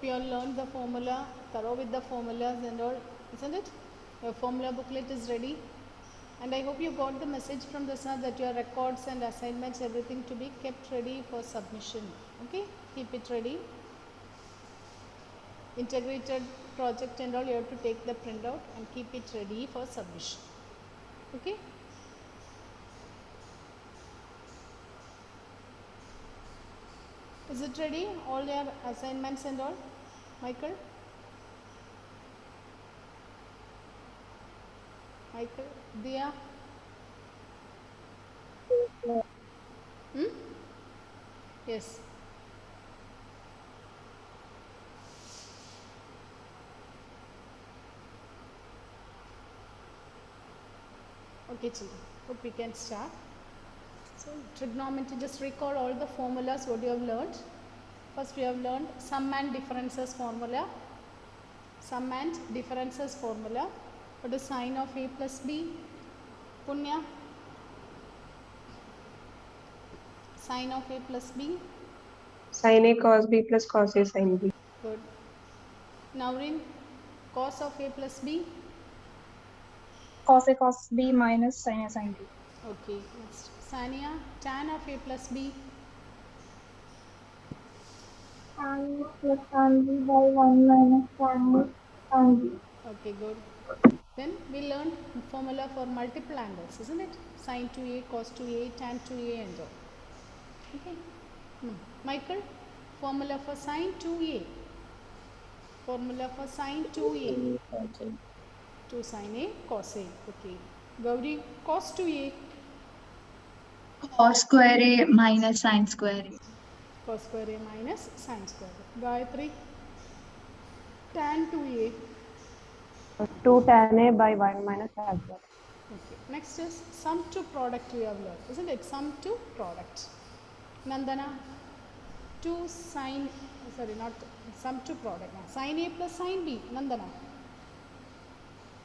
Hope you all learned the formula, thorough with the formulas and all, isn't it? Your formula booklet is ready. And I hope you got the message from the sir that your records and assignments, everything to be kept ready for submission. Okay, keep it ready. Integrated project and all, you have to take the printout and keep it ready for submission. Okay. Is it ready? All your assignments and all, Michael? Michael, Dia? Yes. Okay, children. Hope we can start. So, trigonometry, just recall all the formulas what you have learned. First, we have learned sum and differences formula. Sum and differences formula. What is sine of a plus b? Punya? Sine of a plus b? Sin A cos B plus cos A sin B. Good. Naurin, cos of a plus b? Cos A cos B minus sin A sin B. Okay. Next, Sania, tan of a plus b? Tan plus tan B by 1 minus tan A sin B. Okay, good. Then we learned formula for multiple angles, isn't it? Sin 2a, cos 2a, tan 2a and all. Okay. Michael, formula for sin 2a. Formula for sin 2a. 2 sin a, cos a. Okay. Gauri, cos 2a. Cos square A minus sin square A. Cos square a minus sin square a. Gayatri, tan 2a. 2 tan A by 1 minus tan square. Okay. Next is sum to product we have learned, isn't it? Sum to product. Nandana, 2 sin, sorry, not sum to product. Sin A plus sin B. Nandana.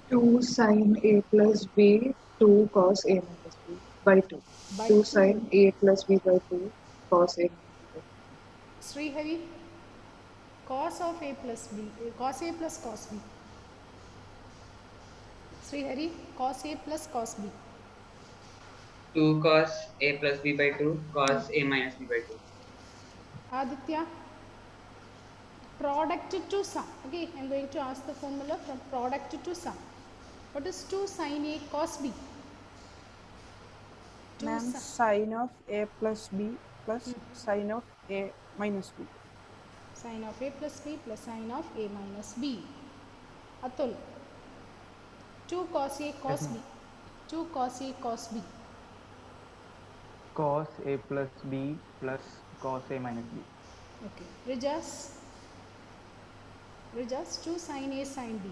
2 sin A plus B, 2 cos A minus B by 2. By 2 2. sin A plus B by 2 cos A minus B. Srihari, cos of A plus B, cos A plus cos B. Srihari, cos A plus cos B. 2 cos A plus B by 2 cos A minus B by 2. Aditya, product to sum. Okay, I am going to ask the formula from product to sum. What is 2 sin A cos B? Ma'am, sin of A plus B plus sin of A minus B. Sin of A plus B plus sin of A minus B. Atul, 2 cos A cos B. 2 cos A cos B. Cos A plus B plus cos A minus B. Okay. Rijas, 2 sin A sin B.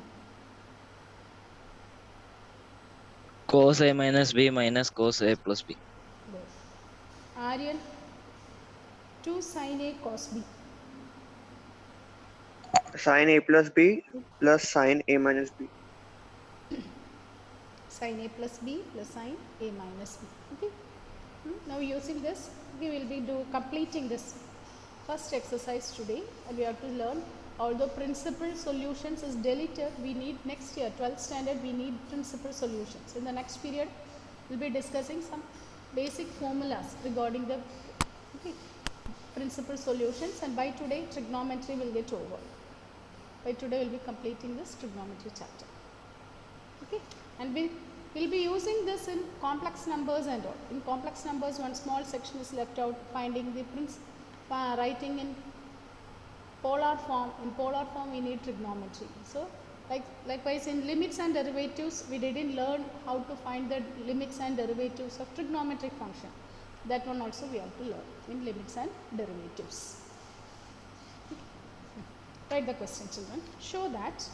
Cos A minus B minus cos A plus B. Good. Aryan, 2 sin A cos B. Sin A plus B plus sin A minus B. Sin A plus B plus sin A minus B. Okay. Now using this, we will be completing this first exercise today, and we have to learn. Although principal solutions is deleted, we need next year 12th standard we need principal solutions. In the next period, we'll be discussing some basic formulas regarding the principal solutions, and by today trigonometry will get over. By today we'll be completing this trigonometry chapter. Okay, and we'll be using this in complex numbers and all. In complex numbers, one small section is left out, finding the writing in polar form. In polar form we need trigonometry. So likewise in limits and derivatives, we didn't learn how to find the limits and derivatives of trigonometric function. That one also we have to learn in limits and derivatives. Write the question, children. Show that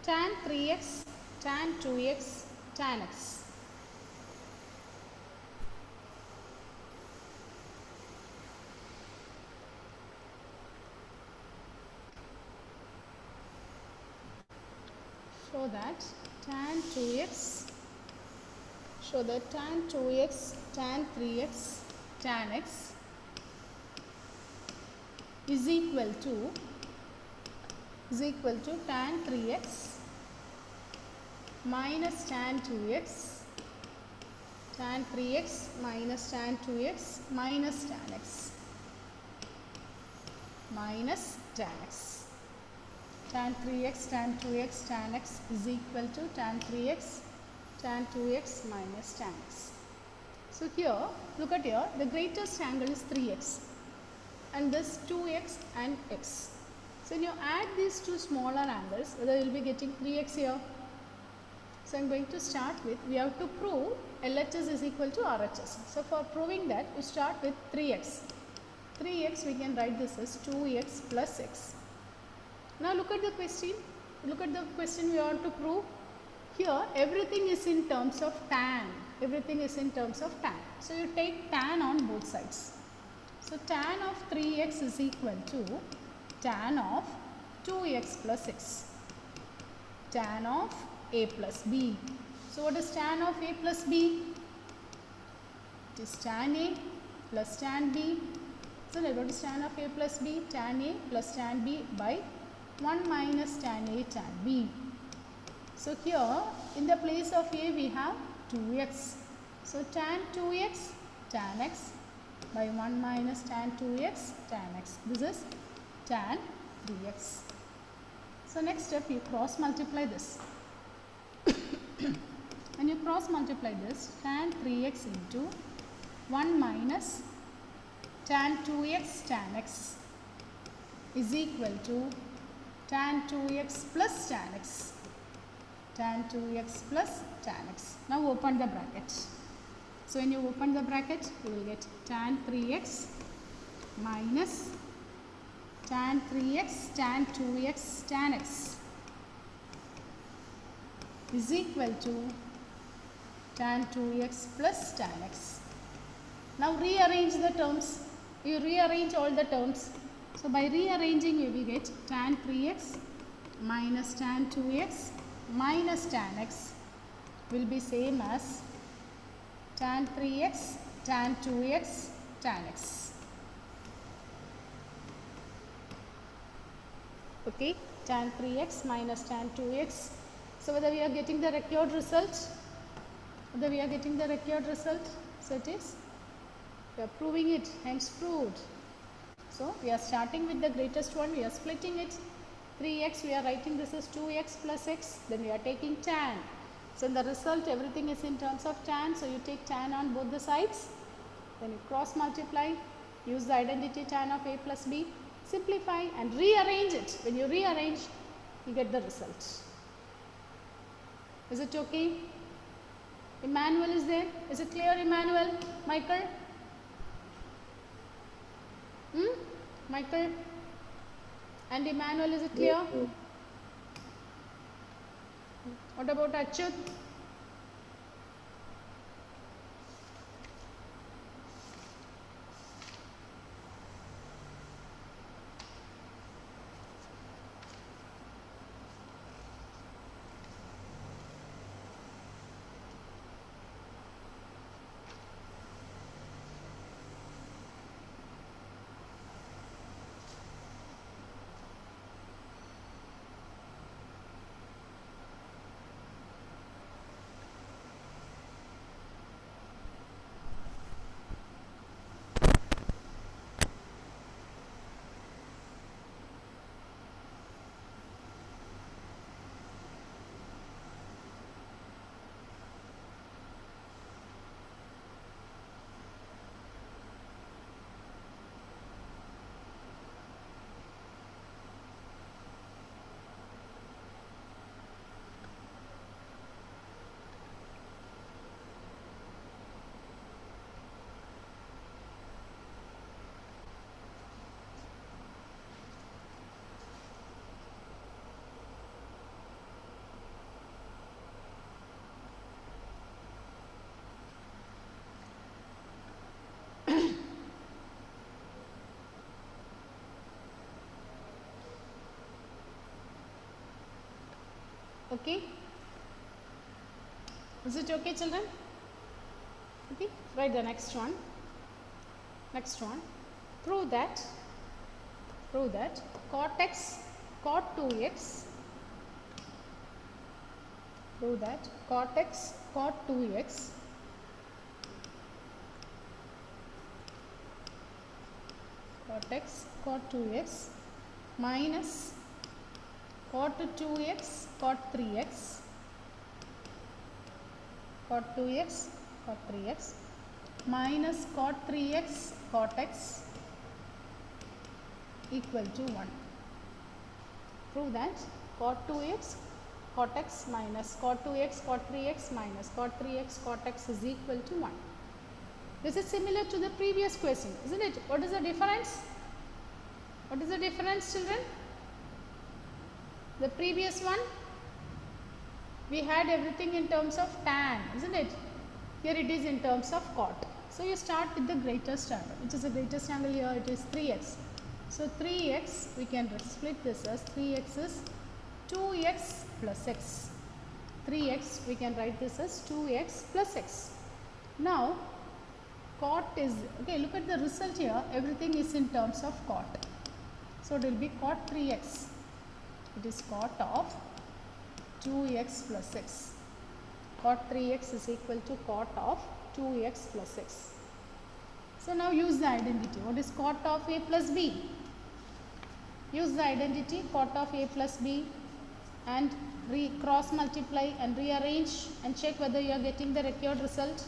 tan 3x, tan 2x, tan x. that tan 2x, show that tan 2x, tan 3x, tan x is equal to tan 3x minus tan 2x, tan 3x minus tan 2x minus tan x, minus tan x. Tan 3x, tan 2x, tan x is equal to tan 3x, tan 2x minus tan x. So here, look at here, the greatest angle is 3x and this 2x and x. So when you add these two smaller angles, whether you will be getting 3x here. So I am going to start with, we have to prove LHS is equal to RHS. So for proving that, we start with 3x. 3x we can write this as 2x plus x. Now look at the question. Look at the question we want to prove. Here everything is in terms of tan. Everything is in terms of tan. So you take tan on both sides. So tan of 3x is equal to tan of 2x plus x. Tan of a plus b. So what is tan of a plus b? It is tan a plus tan b. So what is tan of a plus b? Tan a plus tan b by 1 minus tan a tan b. So here in the place of a we have 2x. So tan 2x tan x by 1 minus tan 2x tan x. This is tan 3x. So next step, you cross multiply this. When you cross multiply this, tan 3x into 1 minus tan 2x tan x is equal to tan 2x plus tan x. Tan 2x plus tan x. Now open the bracket. So when you open the bracket, you will get tan 3x minus tan 3x tan 2x tan x is equal to tan 2x plus tan x. Now rearrange the terms. You rearrange all the terms. So by rearranging you will get tan 3x minus tan 2x minus tan x will be same as tan 3x tan 2x tan x. Okay, tan 3x minus tan 2x. So whether we are getting the required result, so it is, we are proving it, hence proved. So we are starting with the greatest one, we are splitting it. 3x we are writing this as 2x plus x, then we are taking tan. So in the result everything is in terms of tan, so you take tan on both the sides, then you cross multiply, use the identity tan of a plus b, simplify and rearrange it. When you rearrange, you get the result. Is it okay? Emmanuel is there? Is it clear, Emmanuel? Michael? Michael? And Emmanuel, is it clear? What about Achyut? Okay? Is it okay, children? Okay, write the next one. Next one. Prove that cot 2x, prove that cot 2x cot 2x minus cot 2x cot 3x cot 2x cot 3x minus cot 3x cot x equal to 1. Prove that cot 2x cot x minus cot 2x cot 3x minus cot 3x cot x is equal to 1. This is similar to the previous question, isn't it? What is the difference? What is the difference, children? The previous one, we had everything in terms of tan, isn't it? Here it is in terms of cot. So you start with the greatest angle, which is the greatest angle here, it is 3x. So 3x, we can split this as 3x is 2x plus x. 3x, we can write this as 2x plus x. Now, cot is, okay, look at the result here, everything is in terms of cot. So it will be cot 3x. It is cot of 2x plus x. Cot 3x is equal to cot of 2x plus x. So now use the identity. What is cot of a plus b? Use the identity cot of a plus b and cross multiply and rearrange and check whether you are getting the required result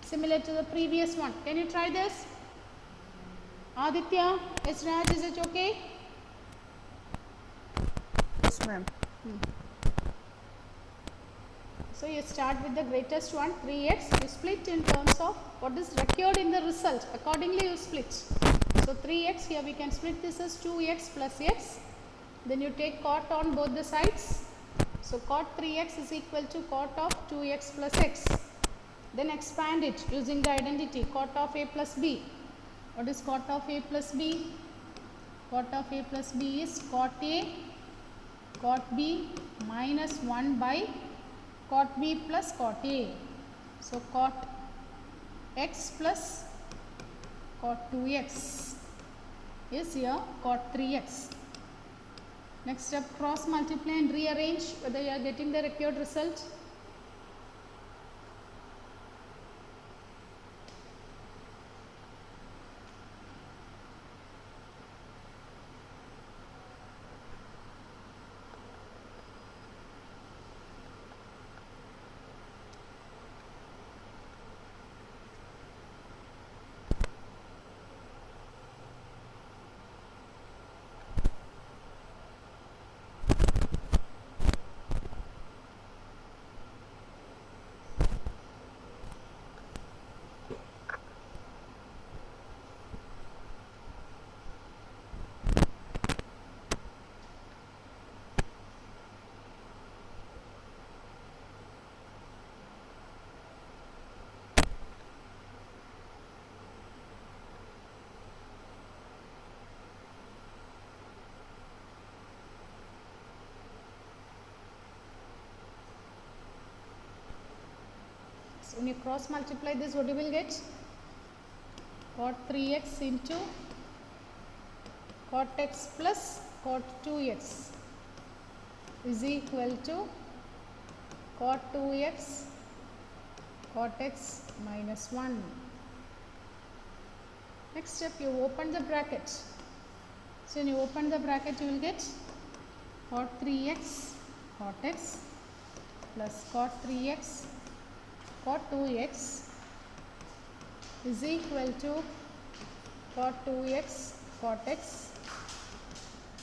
similar to the previous one. Can you try this? Aditya, yes, Raj, is it okay? Yes, ma'am. So you start with the greatest one, 3x, you split in terms of what is required in the result, accordingly you split. So 3x, here we can split this as 2x plus x, then you take cot on both the sides. So cot 3x is equal to cot of 2x plus x. Then expand it using the identity cot of a plus b. What is cot of a plus b? Cot of a plus b is cot a cot b minus 1 by cot b plus cot a. So cot x plus cot 2x is here cot 3x. Next step, cross multiply and rearrange whether you are getting the required result. So when you cross multiply this, what you will get? Cot 3x into cot x plus cot 2x is equal to cot 2x cot x minus 1. Next step, you open the bracket. So when you open the bracket, you will get cot 3x cot x plus cot 3x cot 2x is equal to cot 2x cot x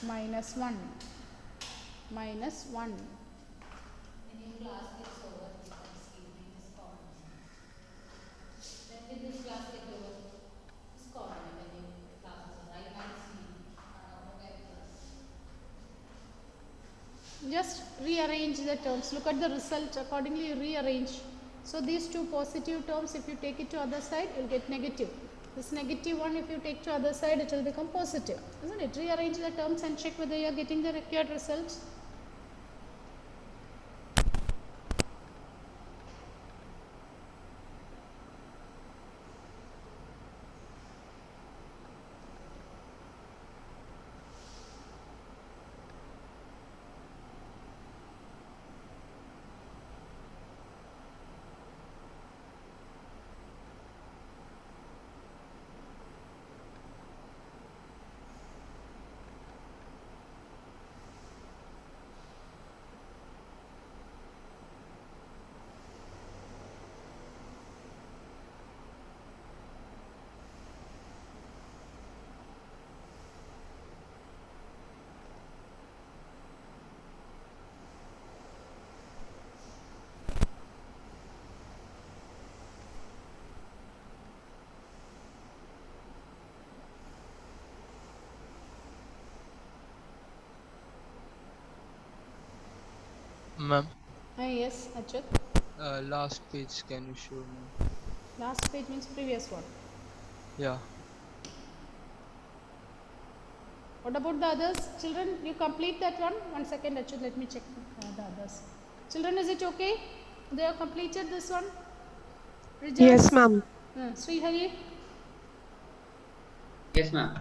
minus 1 minus 1. Just rearrange the terms. Look at the result. Accordingly, you rearrange. So these two positive terms, if you take it to other side, you will get negative. This negative one, if you take to other side, it will become positive, isn't it? Rearrange the terms and check whether you are getting the required result. Ma'am, Yes, Achyut. last page, can you show me? Last page means previous one. Yeah. What about the others? Children, you complete that one? 1 second, Achyut, let me check the others. Children, is it okay? They have completed this one? Yes, ma'am. Srihari? Yes, ma'am.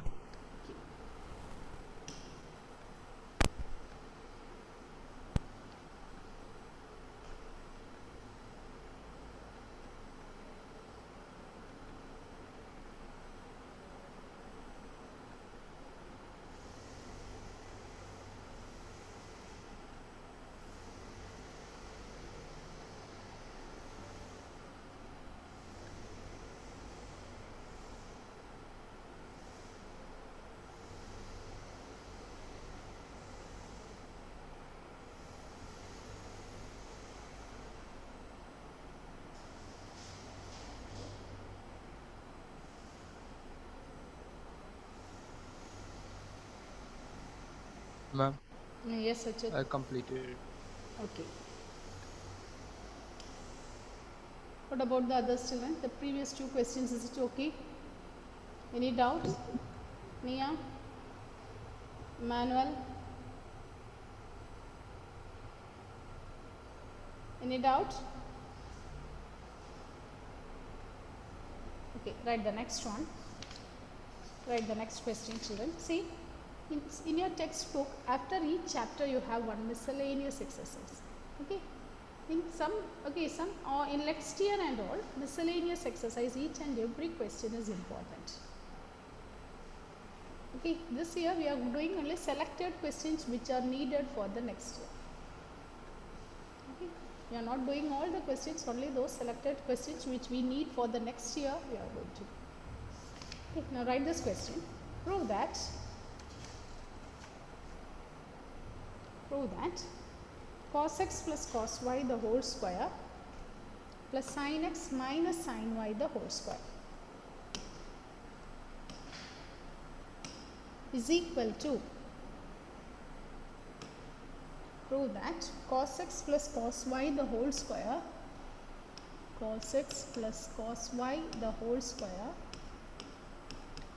Ma'am, Yes, Achyut. I completed. Okay. What about the others, children? The previous 2 questions, is it okay? Any doubts? Nia? Manuel? Any doubt? Okay, write the next one. Write the next question, children. See, in your textbook, after each chapter, you have one miscellaneous exercise. Okay. In some, or in next year and all, miscellaneous exercise, each and every question is important. Okay, this year we are doing only selected questions which are needed for the next year. Okay, we are not doing all the questions, only those selected questions which we need for the next year we are going to. Okay, now write this question. Prove that cos x plus cos y the whole square plus sin x minus sin y the whole square is equal to, prove that cos x plus cos y the whole square, cos x plus cos y the whole square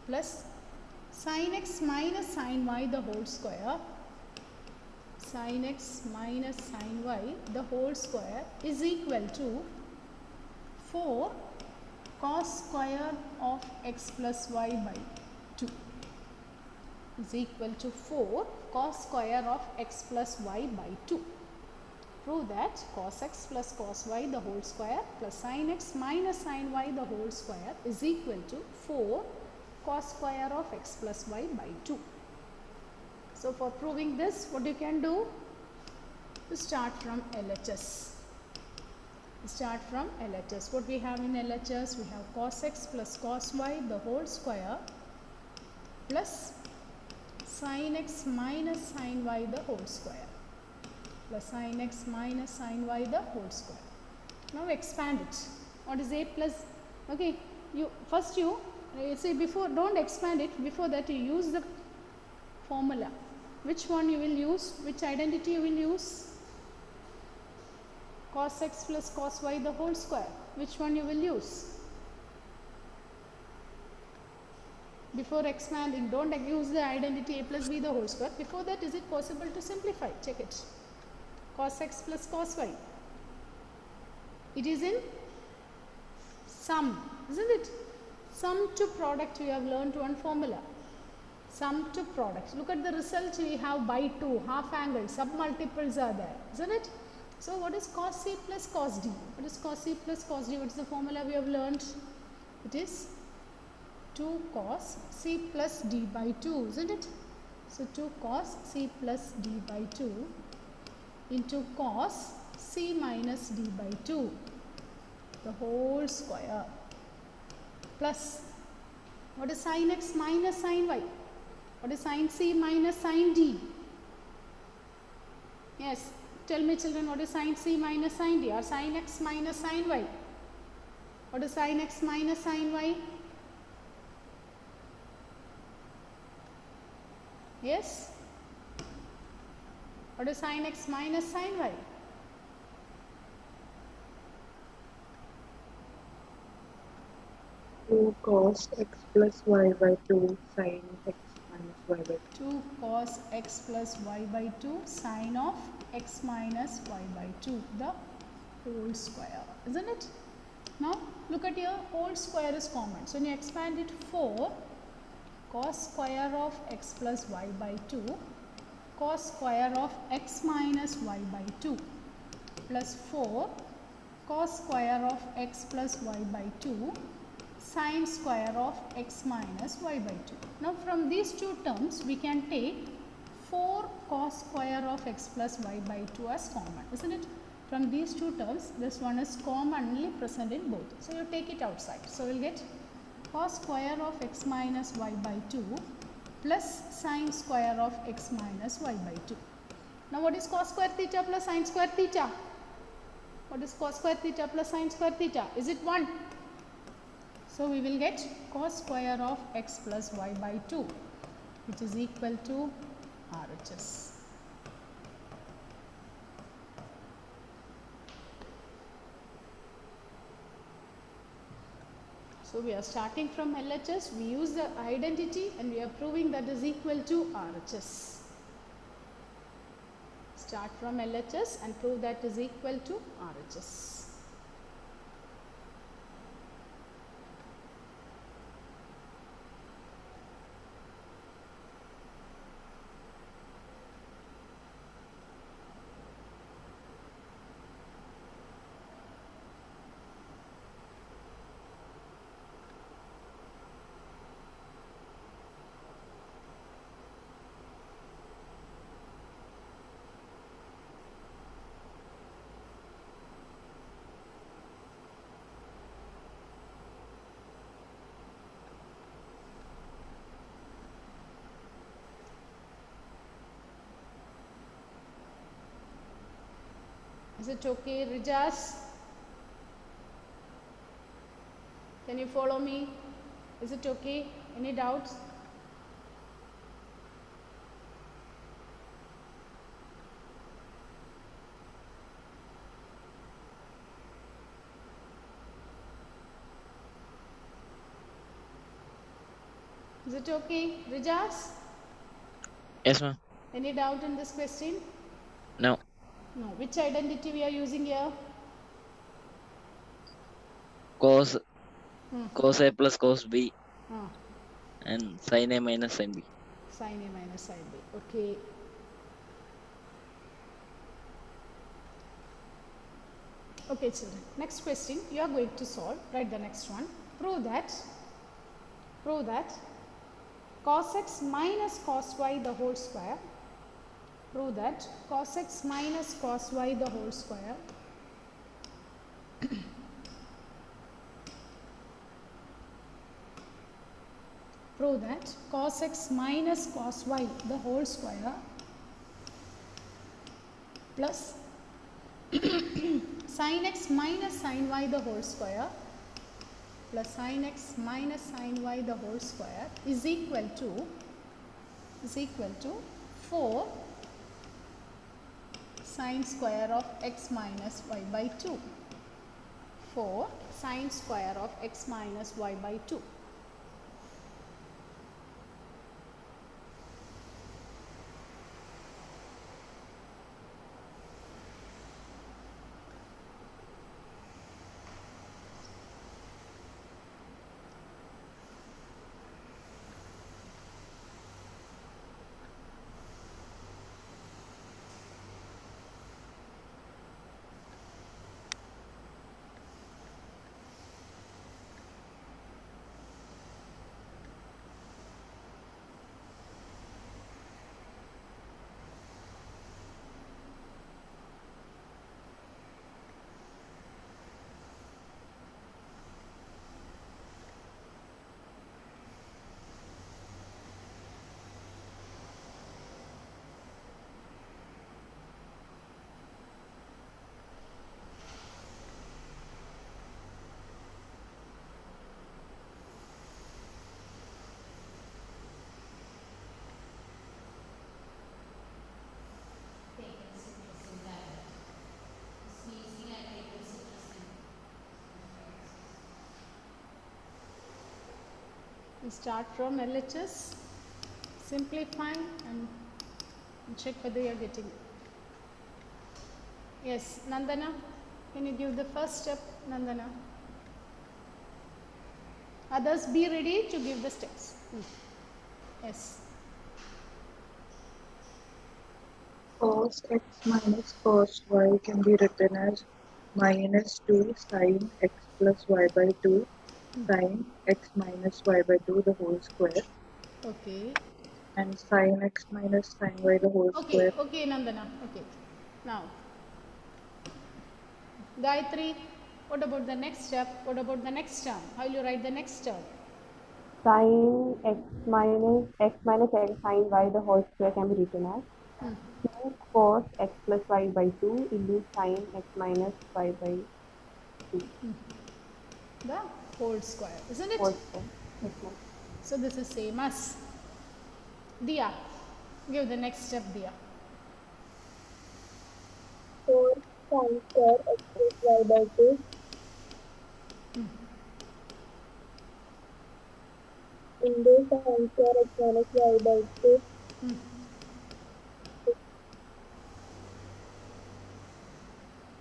plus sin x minus sin y the whole square, sin x minus sin y the whole square is equal to 4 cos square of x plus y by 2 is equal to 4 cos square of x plus y by 2. Prove that cos x plus cos y the whole square plus sin x minus sin y the whole square is equal to 4 cos square of x plus y by 2. So for proving this, what you can do? Start from LHS. Start from LHS. What we have in LHS? We have cos x plus cos y the whole square plus sin x minus sin y the whole square plus sin x minus sin y the whole square. Now expand it. What is a plus? Okay, you say before, don't expand it. Before that, you use the formula. Which one you will use? Which identity you will use? Cos x plus cos y the whole square. Which one you will use? Before expanding, don't use the identity a plus b the whole square. Before that, is it possible to simplify? Check it. Cos x plus cos y. It is in sum, isn't it? Sum to product, we have learned one formula. Sum to product. Look at the result, we have by 2, half angle, submultiples are there, isn't it? So what is cos c plus cos d? What is cos c plus cos d? What is the formula we have learned? It is 2 cos c plus d by 2, isn't it? So 2 cos c plus d by 2 into cos c minus d by 2, the whole square, plus what is sin x minus sin y? What is sin c minus sin d? Yes, tell me children, what is sin c minus sin d or sin x minus sin y? What is sin x minus sin y? Yes? What is sin x minus sin y? 2 cos x plus y by 2 sin x minus y by 2. 2 cos x plus y by 2 sine of x minus y by 2, the whole square, isn't it? Now look at here, whole square is common. So when you expand it, 4 cos square of x plus y by 2 cos square of x minus y by 2 plus 4 cos square of x plus y by 2 sine square of x minus y by 2. Now from these two terms we can take 4 cos square of x plus y by 2 as common, isn't it? From these two terms, this one is commonly present in both. So you take it outside. So we'll get cos square of x minus y by 2 plus sine square of x minus y by 2. Now what is cos square theta plus sine square theta? What is cos square theta plus sine square theta? Is it 1? So we will get cos square of x plus y by 2, which is equal to RHS. So we are starting from LHS, we use the identity and we are proving that is equal to RHS. Start from LHS and prove that is equal to RHS. Is it okay, Rijas? Can you follow me? Is it okay? Any doubts? Is it okay, Rijas? Yes, ma'am. Any doubt in this question? No. No. Which identity we are using here? Cos Hmm. cos A plus cos B Ah, and sin A minus sin B. sin A minus sin B. Okay. Okay, children. Next question you are going to solve. Write the next one. Prove that cos x minus cos y the whole square. Prove that cos x minus cos y the whole square prove that cos x minus cos y the whole square plus sin x minus sin y the whole square plus sin x minus sin y the whole square is equal to 4 sin square of x minus y by 2. 4 sin square of x minus y by 2. We start from LHS, simplify and check whether you are getting it. Yes, Nandana, can you give the first step, Nandana? Others be ready to give the steps. Yes. Cos x minus cos y can be written as minus 2 sin x plus y by 2 sin x minus y by 2 the whole square Okay. and sin x minus sin y the whole Okay, square. okay, Nandana. Okay. Now, Gayatri, what about the next step? What about the next term? How will you write the next term? Sin x minus x sin y the whole square can be written as 2 cos x plus y by 2 into sin x minus y by 2 The whole square, isn't it? whole square. Yes, ma'am. So this is same as Diya. Give the next step, Diya. 4 sin square x plus y by 2 into sin square x minus y by 2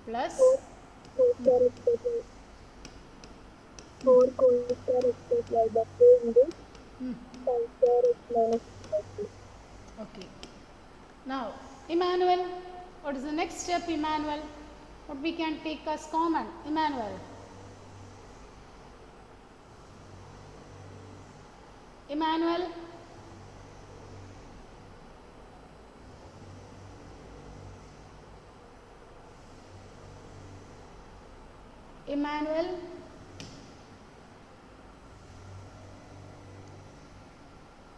Plus 4 square x plus y 4 cos square x plus y by 2 into sin square x minus y by 2. okay. Now, Emmanuel, what is the next step, Emmanuel? What we can take as common, Emmanuel? Emmanuel? Emmanuel?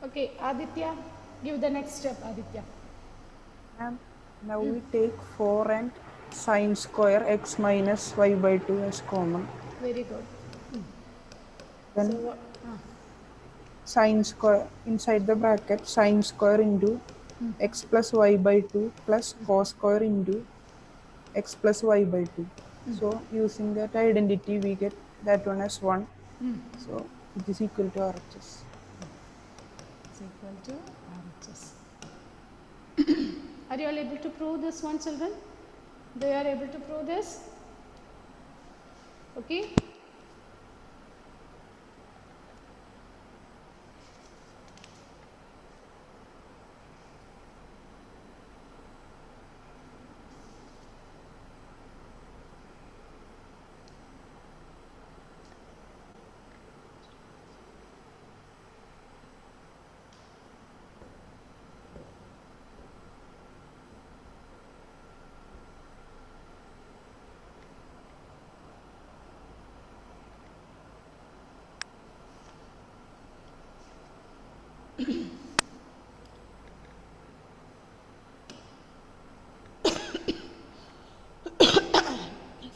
Okay, Aditya, give the next step, Aditya. And now we take 4 and sin square x minus y by 2 as common. Very good. Then So, what? sin square inside the bracket sin square into x plus y by 2 plus cos square into x plus y by 2. So using that identity we get that one as 1. So it is equal to RHS. It's equal to RHS. Are you all able to prove this one, children? They are able to prove this? Okay.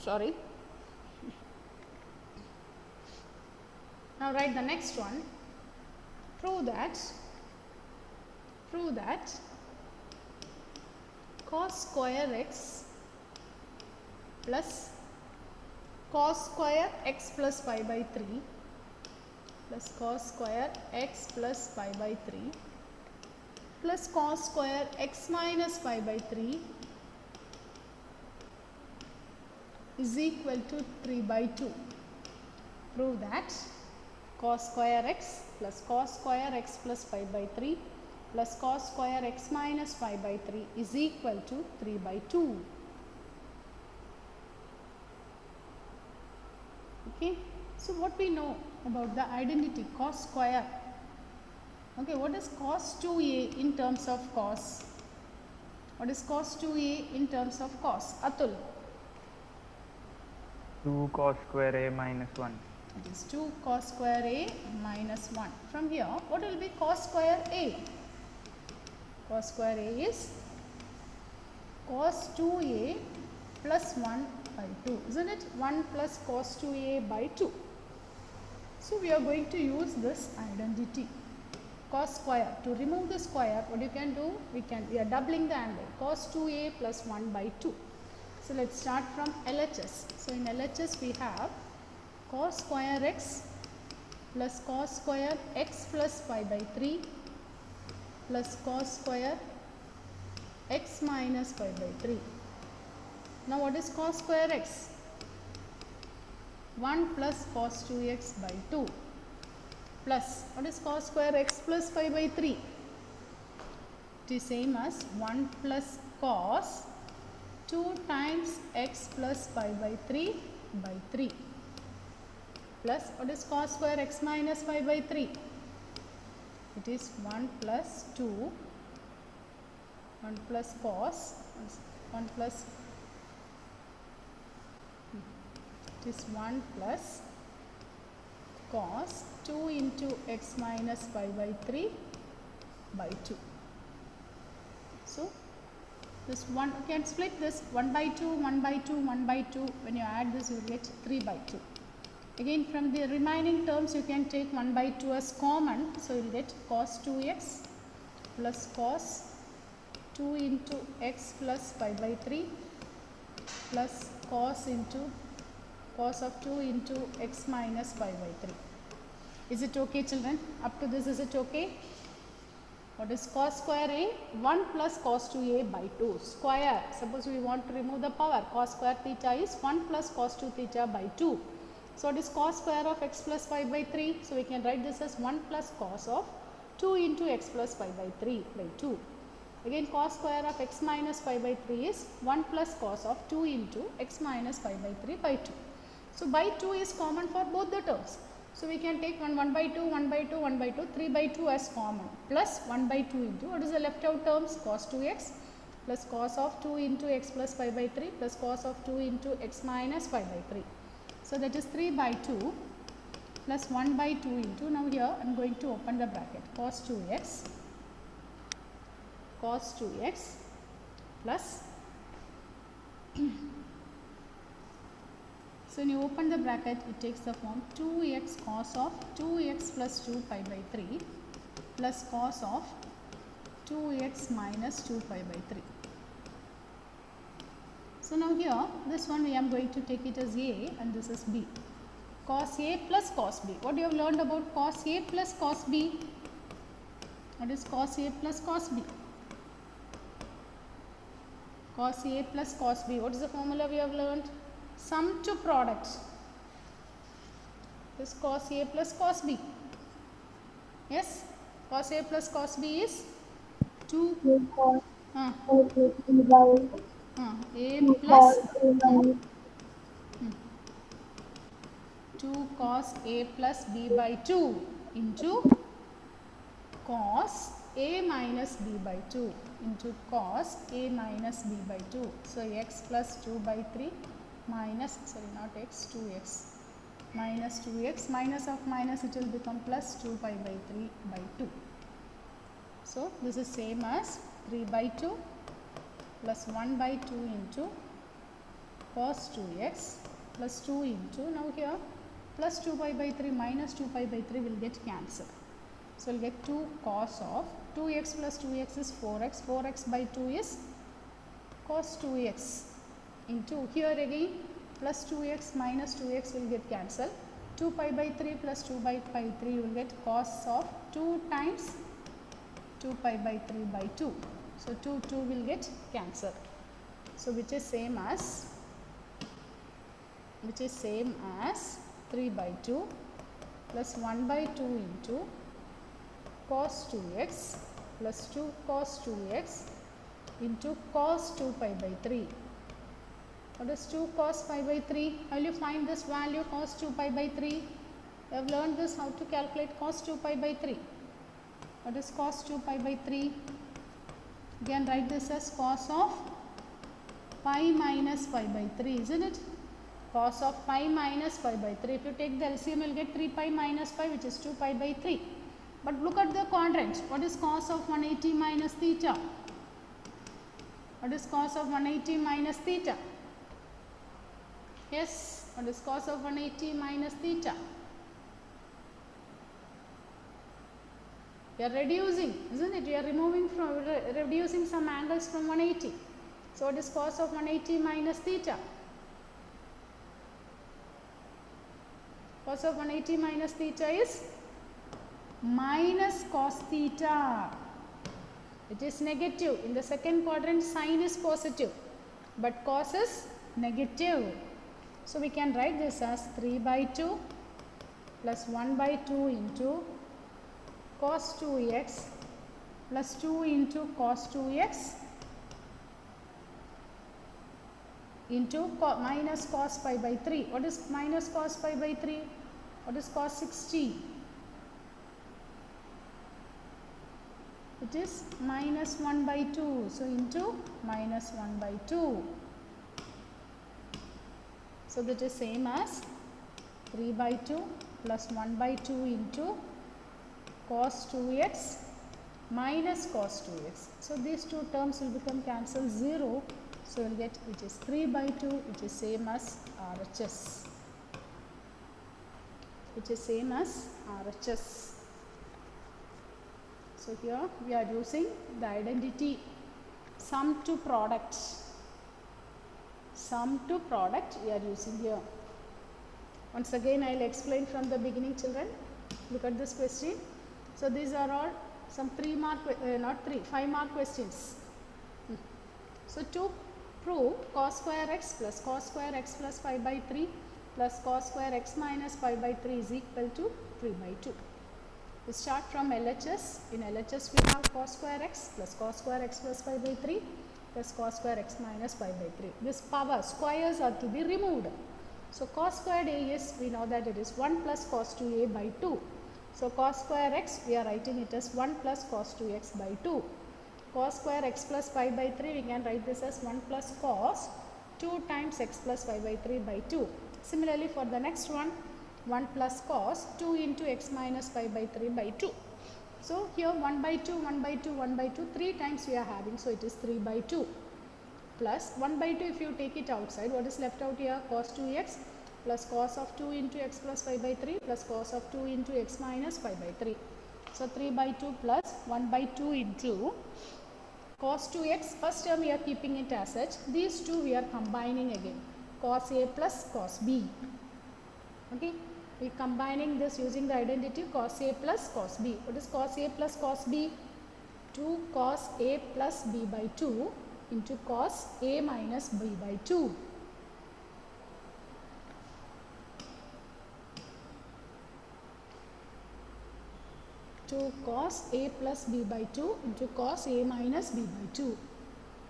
Sorry. Now write the next one. Prove that cos square x plus cos square x plus pi by 3 plus cos square x plus pi by 3 plus cos square x minus pi by 3 is equal to 3 by 2. Prove that cos square x plus cos square x plus pi by 3 plus cos square x minus pi by 3 is equal to 3 by 2. Okay. So, what we know about the identity cos square? Okay, what is cos 2a in terms of cos? What is cos 2a in terms of cos? Atul. 2 cos square a minus 1. It is 2 cos square a minus 1. From here, what will be cos square a? Cos square a is cos 2a plus 1 by 2, isn't it? 1 plus cos 2a by 2. So, we are going to use this identity cos square. To remove the square, what you can do? We are doubling the angle cos 2a plus 1 by 2. So, let us start from LHS. So, in LHS we have cos square x plus cos square x plus pi by 3 plus cos square x minus pi by 3. Now what is cos square x? 1 plus cos 2x by 2 plus what is cos square x plus pi by 3? It is same as 1 plus cos 2 times x plus pi by 3 by 3 plus what is cos square x minus pi by 3? It is 1 plus 2, 1 plus cos, 1 plus, it is 1 plus cos 2 into x minus pi by 3 by 2. So, this one, you can split this 1 by 2, 1 by 2, 1 by 2. When you add this, you will get 3 by 2. Again, from the remaining terms, you can take 1 by 2 as common. So, you will get cos 2x plus cos 2 into x plus pi by 3 plus cos of 2 into x minus pi by 3. Is it okay, children? Up to this, is it okay? What is cos square A? 1 plus cos 2a by 2 square. Suppose we want to remove the power. Cos square theta is 1 plus cos 2 theta by 2. So, it is cos square of x plus pi by 3. So, we can write this as 1 plus cos of 2 into x plus pi by 3 by 2. Again, cos square of x minus pi by 3 is 1 plus cos of 2 into x minus pi by 3 by 2. So, by 2 is common for both the terms. So, we can take 1 by 2, 1 by 2, 1 by 2, 3 by 2 as common plus 1 by 2 into what is the left out terms? Cos 2x plus cos of 2 into x plus pi by 3 plus cos of 2 into x minus pi by 3. So, that is 3 by 2 plus 1 by 2 into, now here I am going to open the bracket, cos 2x plus so, when you open the bracket, it takes the form 2x cos of 2x plus 2 pi by 3 plus cos of 2x minus 2 pi by 3. So, now here this one we am going to take it as A and this is B. Cos A plus cos B. What you have learned about cos A plus cos B? What is cos A plus cos B? Cos A plus cos B. What is the formula we have learned? Sum to product is cos A plus cos B. Yes, cos A plus cos B is 2 A plus 2 cos A plus B by 2 into cos A minus B by 2 into cos A minus B by 2. So, x plus 2 by 3 minus, sorry not x, 2x minus 2x, minus of minus it will become plus 2 pi by 3 by 2. So, this is same as 3 by 2 plus 1 by 2 into cos 2x plus 2 into, now here plus 2 pi by 3 minus 2 pi by 3 will get cancelled. So, we will get 2 cos of 2x plus 2x is 4x, 4x by 2 is cos 2x into, here again plus 2x minus 2x will get cancelled, 2 pi by 3 plus 2 pi by 3 you will get cos of 2 times 2 pi by 3 by 2. So, 2 will get cancelled. So, which is same as 3 by 2 plus 1 by 2 into cos 2x plus 2 cos 2x into cos 2 pi by 3. What is 2 cos pi by 3? How will you find this value cos 2 pi by 3? You have learned this how to calculate cos 2 pi by 3. What is cos 2 pi by 3? Again write this as cos of pi minus pi by 3, isn't it? Cos of pi minus pi by 3. If you take the LCM, you will get 3 pi minus pi, which is 2 pi by 3. But look at the quadrant. What is cos of 180 minus theta? What is cos of 180 minus theta? Yes, what is cos of 180 minus theta? You are reducing, isn't it? You are reducing some angles from 180. So, what is cos of 180 minus theta? Cos of 180 minus theta is minus cos theta. It is negative. In the second quadrant, sine is positive, but cos is negative. So we can write this as 3 by 2 plus 1 by 2 into cos 2x plus 2 into cos 2x into minus cos pi by 3. What is minus cos pi by 3? What is cos 60? It is minus 1 by 2. So into minus 1 by 2. So that is same as 3 by 2 plus 1 by 2 into cos 2x minus cos 2x. So these two terms will become cancelled 0. So we will get which is 3 by 2, which is same as RHS. Which is same as RHS. So here we are using the identity sum to product. Sum to product we are using here. Once again I will explain from the beginning, children. Look at this question. So these are all some 5 mark questions. So to prove cos square x plus cos square x plus 5 by 3 plus cos square x minus 5 by 3 is equal to 3 by 2. We start from LHS. In LHS we have cos square x plus cos square x plus 5 by 3 plus cos square x minus 5 by 3. This power squares are to be removed. So cos squared a is, we know that it is 1 plus cos 2a by 2. So cos square x we are writing it as 1 plus cos 2x by 2. Cos square x plus 5 by 3 we can write this as 1 plus cos 2 times x plus 5 by 3 by 2. Similarly for the next one, 1 plus cos 2 into x minus 5 by 3 by 2. So here 1 by 2, 1 by 2, 1 by 2, 3 times we are having. So it is 3 by 2 plus 1 by 2 if you take it outside. What is left out here? Cos 2x plus cos of 2 into x plus 5 by 3 plus cos of 2 into x minus 5 by 3. So 3 by 2 plus 1 by 2 into cos 2x. First term we are keeping it as such. These two we are combining again. Cos a plus cos b. Okay. We are combining this using the identity cos a plus cos b. What is cos a plus cos b? 2 cos a plus b by 2 into cos a minus b by 2. Cos a plus b by 2 into cos a minus b by 2.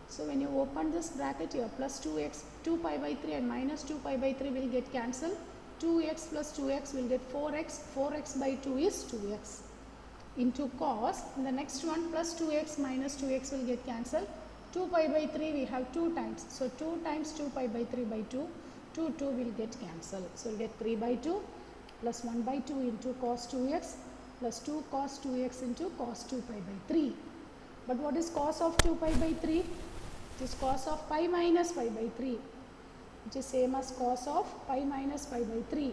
So when you open this bracket here, plus 2x, 2 pi by 3 and minus 2 pi by 3 will get cancelled. 2x plus 2x will get 4x, 4x by 2 is 2x. Into cos, and the next one plus 2x minus 2x will get cancelled. 2 pi by 3 we have 2 times. So 2 times 2 pi by 3 by 2, 2 will get cancelled. So we'll get 3 by 2 plus 1 by 2 into cos 2x plus 2 cos 2x into cos 2 pi by 3. But what is cos of 2 pi by 3? It is cos of pi minus pi by 3, which is same as cos of pi minus pi by 3,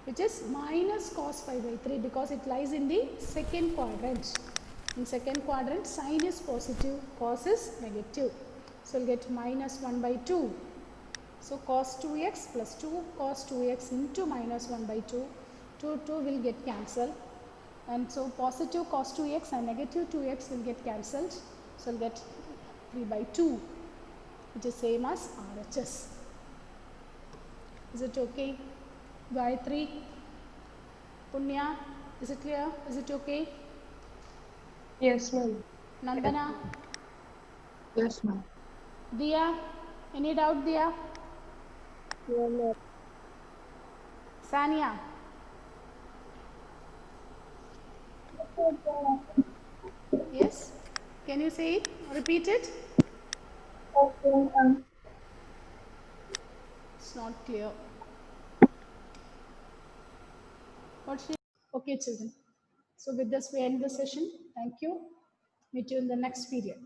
which is minus cos pi by 3 because it lies in the second quadrant. In second quadrant, sine is positive, cos is negative. So we'll get minus 1 by 2. So cos 2x plus 2 cos 2x into minus 1 by 2, 2 will get cancelled. And so positive cos 2x and negative 2x will get cancelled. So we'll get 3 by 2, which is same as RHS. Is it okay? Gayatri, Punya, is it clear? Is it okay? Yes, ma'am. Nandana, Yes, ma'am. Diya, any doubt, Diya? No, no. Sania, yes? Can you say it? Repeat it? Okay, It's not clear. What's your... Okay, children. So with this we end the session. Thank you. Meet you in the next period.